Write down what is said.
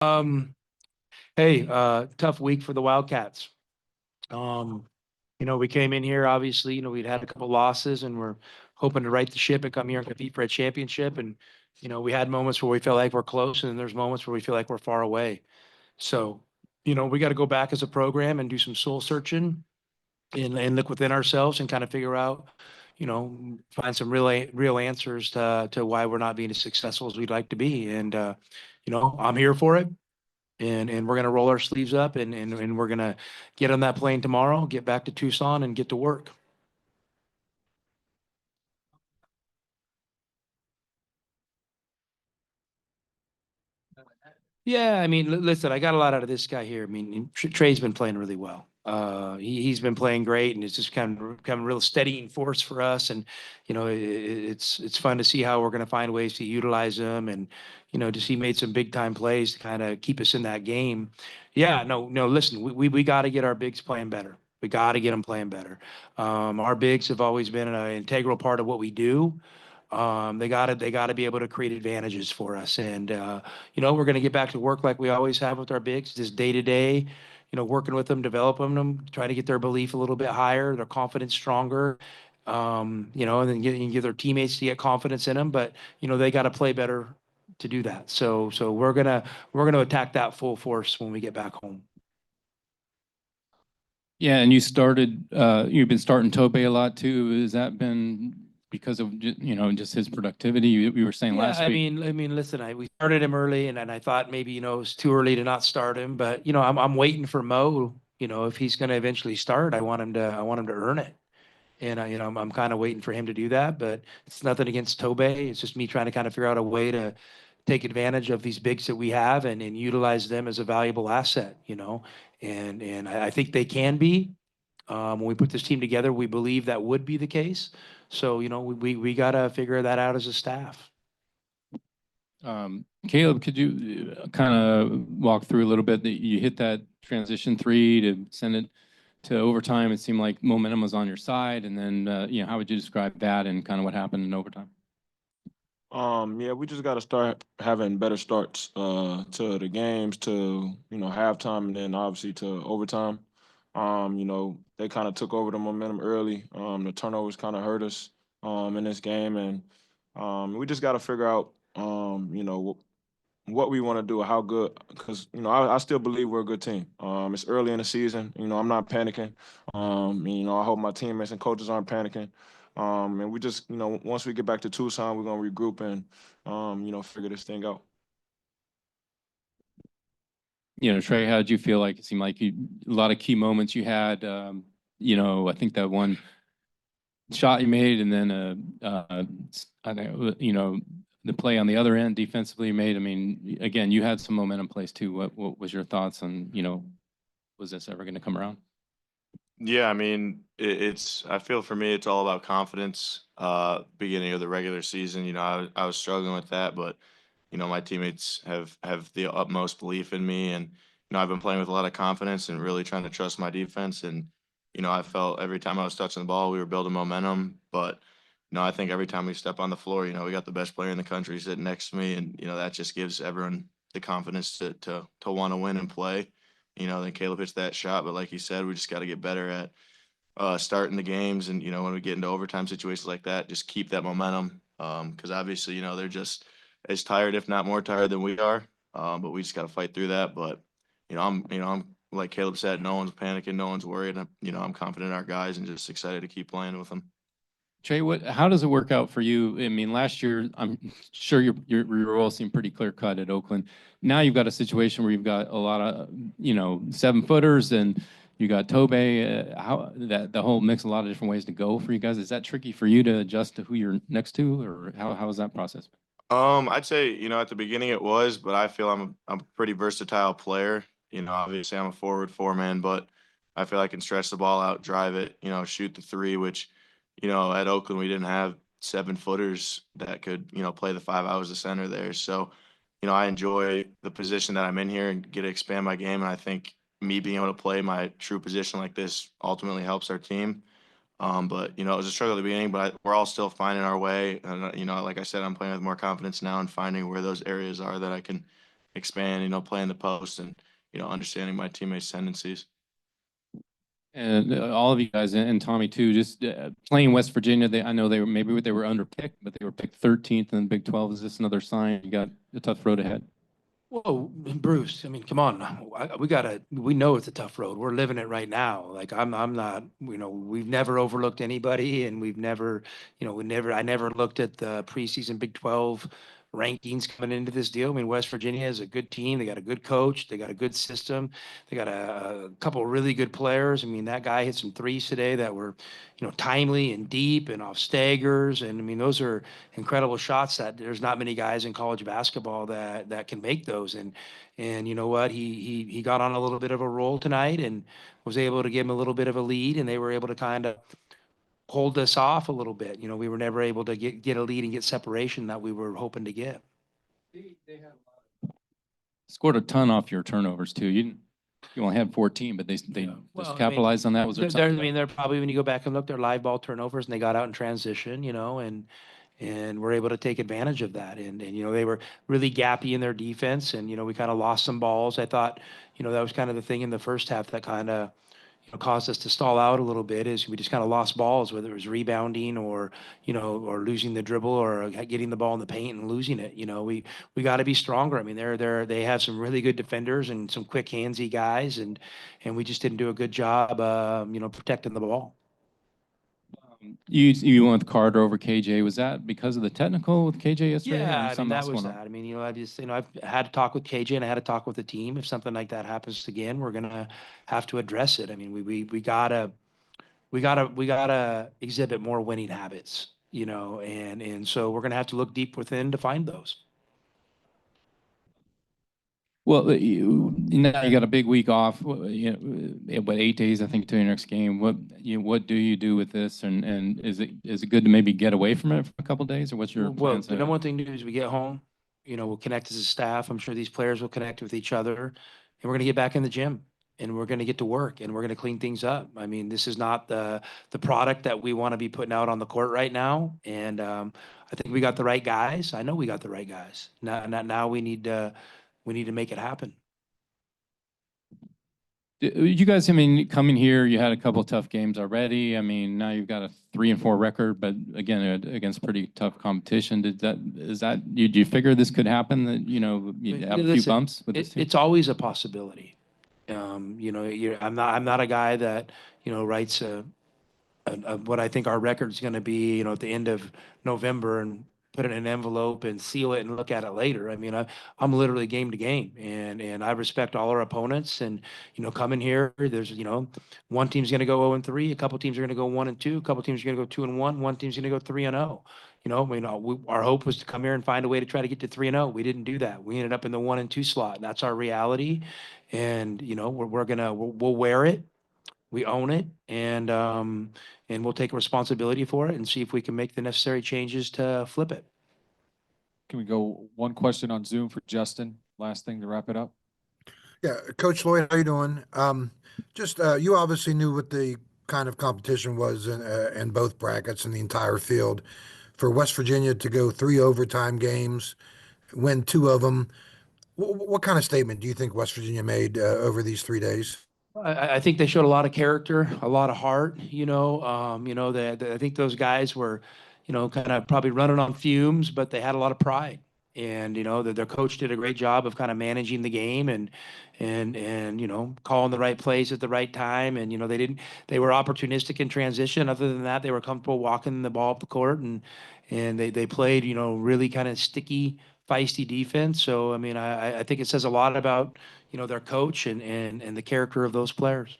Um, hey, tough week for the Wildcats. Um, we came in here, obviously, we'd had a couple losses and we're hoping to right the ship and come here and compete for a championship. And, we had moments where we felt like we're close and then there's moments where we feel like we're far away. So, we got to go back as a program and do some soul searching and look within ourselves and kind of figure out, find some real answers to why we're not being as successful as we'd like to be. And, I'm here for it. And we're going to roll our sleeves up and we're going to get on that plane tomorrow, get back to Tucson and get to work. Yeah, I mean, listen, I got a lot out of this guy here. I mean, Trey's been playing really well. He's been playing great, and it's just kind of become a real steadying force for us. And it's fun to see how we're going to find ways to utilize him, and just he made some big time plays to kind of keep us in that game. Yeah, no, no. Listen, we got to get our bigs playing better. We got to get them playing better. Our bigs have always been an integral part of what we do. They gotta be able to create advantages for us. And we're gonna get back to work like we always have with our bigs, just day to day, working with them, developing them, trying to get their belief a little bit higher, their confidence stronger. And then get their teammates to get confidence in them. But they got to play better to do that. So we're gonna attack that full force when we get back home. Yeah, and you've been starting Tobe a lot too. Has that been because of just his productivity? You were saying Yeah, last I week. mean, I mean, listen, we started him early, and I thought maybe it was too early to not start him, but I'm waiting for Mo. If he's going to eventually start, I want him to earn it, and I'm kind of waiting for him to do that. But it's nothing against Tobe. It's just me trying to kind of figure out a way to take advantage of these bigs that we have and utilize them as a valuable asset. And I think they can be. When we put this team together, we believe that would be the case. So we got to figure that out as a staff. Caleb, could you kind of walk through a little bit that you hit that transition three to send it to overtime? It seemed like momentum was on your side, and then how would you describe that and kind of what happened in overtime? Yeah, we just got to start having better starts to the games, to halftime, and then obviously to overtime. They kind of took over the momentum early. The turnovers kind of hurt us in this game, and we just got to figure out what we want to do, how good, because I still believe we're a good team. It's early in the season. I'm not panicking. I hope my teammates and coaches aren't panicking. And we just, once we get back to Tucson, we're gonna regroup and, figure this thing out. Trey, how did you feel like? It seemed like a lot of key moments you had. I think that one shot you made, and then I think the play on the other end defensively you made. I mean, again, you had some momentum plays too. What was your thoughts on was this ever going to come around? Yeah, I mean, it's. I feel for me, it's all about confidence. Beginning of the regular season, I was struggling with that, but my teammates have the utmost belief in me, and I've been playing with a lot of confidence and really trying to trust my defense. And I felt every time I was touching the ball, we were building momentum. But I think every time we step on the floor, we got the best player in the country sitting next to me, and that just gives everyone the confidence to want to win and play. Then Caleb hits that shot, but like you said, we just got to get better at starting the games, and when we get into overtime situations like that, just keep that momentum. Because obviously, they're just as tired, if not more tired than we are. But we just got to fight through that. But I'm like Caleb said, no one's panicking, no one's worried. I'm confident in our guys and just excited to keep playing with them. Trey, how does it work out for you? I mean, last year, I'm sure your role seemed pretty clear cut at Oakland. Now you've got a situation where you've got a lot of 7-footers, and you got Tobe. How that the whole mix, a lot of different ways to go for you guys. Is that tricky for you to adjust to who you're next to, or how is that process? I'd say at the beginning it was, but I feel I'm a pretty versatile player. Obviously I'm a forward four-man, but I feel I can stretch the ball out, drive it, shoot the three, which at Oakland we didn't have 7-footers that could play the 5 hours of center there. So I enjoy the position that I'm in here and get to expand my game, and I think me being able to play my true position like this ultimately helps our team. But it was a struggle at the beginning, but we're all still finding our way. And like I said, I'm playing with more confidence now and finding where those areas are that I can, expand, playing the post and, understanding my teammates' tendencies. And all of you guys and Tommy too, just playing West Virginia. I know they were underpicked, but they were picked 13th in the Big 12. Is this another sign you got a tough road ahead? Whoa, Bruce, I mean, come on. We know it's a tough road. We're living it right now. Like I'm not, we've never overlooked anybody and we've never, I never looked at the preseason Big 12 rankings coming into this deal. I mean, West Virginia is a good team. They got a good coach. They got a good system. They got a couple of really good players. I mean, that guy hit some threes today that were, timely and deep and off staggers. And I mean, those are incredible shots that there's not many guys in college basketball that can make those. And you know what? He got on a little bit of a roll tonight and was able to give him a little bit of a lead, and they were able to kind of hold us off a little bit. We were never able to get a lead and get separation that we were hoping to get. Scored a ton off your turnovers too. You only had 14, but they Well, just capitalized on that. Was there something? They're probably, when you go back and look, they're live ball turnovers, and they got out in transition, and we're able to take advantage of that. And they were really gappy in their defense, and we kind of lost some balls. I thought, that was kind of the thing in the first half that kind of caused us to stall out a little bit, is we just kind of lost balls, whether it was rebounding or or losing the dribble or getting the ball in the paint and losing it. We got to be stronger. I mean, they have some really good defenders and some quick handsy guys, and we just didn't do a good job protecting the ball. You went with Carter over KJ. Was that because of the technical with KJ yesterday? Yeah, I mean, something that else was going on? that. I mean, I just, I've had to talk with KJ and I had to talk with the team. If something like that happens again, we're gonna have to address it. I mean, we gotta exhibit more winning habits, and so we're gonna have to look deep within to find those. Well, now you got a big week off. What 8 days, I think, to your next game. What do you do with this? And is it good to maybe get away from it for a couple of days, or what's your Well, plans the there? number one thing to do is we get home, we'll connect as a staff. I'm sure these players will connect with each other, and we're gonna get back in the gym and we're gonna get to work and we're gonna clean things up. I mean, this is not the product that we want to be putting out on the court right now. And I think we got the right guys. I know we got the right guys. Now we need to make it happen. You guys, I mean, coming here, you had a couple of tough games already. I mean, now you've got a 3-4 record, but again, against pretty tough competition. Do you figure this could happen, that, you have a few Listen, bumps with this team? it's always a possibility. I'm not a guy that, writes what I think our record's going to be, at the end of November and put it in an envelope and seal it and look at it later. I mean, I'm literally game to game, and I respect all our opponents. And coming here, there's one team's going to go 0-3, a couple teams are going to go 1-2, a couple teams are going to go 2-1, one team's going to go 3-0. Our hope was to come here and find a way to try to get to 3-0. We didn't do that. We ended up in the 1-2 slot. That's our reality, and we'll wear it. We own it, and we'll take responsibility for it and see if we can make the necessary changes to flip it. Can we go one question on Zoom for Justin? Last thing to wrap it up. Yeah, Coach Loyd, how you doing? Just you obviously knew what the kind of competition was in both brackets and the entire field. For West Virginia to go 3 overtime games, win 2 of them, what kind of statement do you think West Virginia made over these 3 days? I think they showed a lot of character, a lot of heart. I think those guys were, kind of probably running on fumes, but they had a lot of pride. And their coach did a great job of kind of managing the game and calling the right plays at the right time. And they were opportunistic in transition. Other than that, they were comfortable walking the ball up the court, and they played really kind of sticky, feisty defense. So I mean, I think it says a lot about their coach and the character of those players.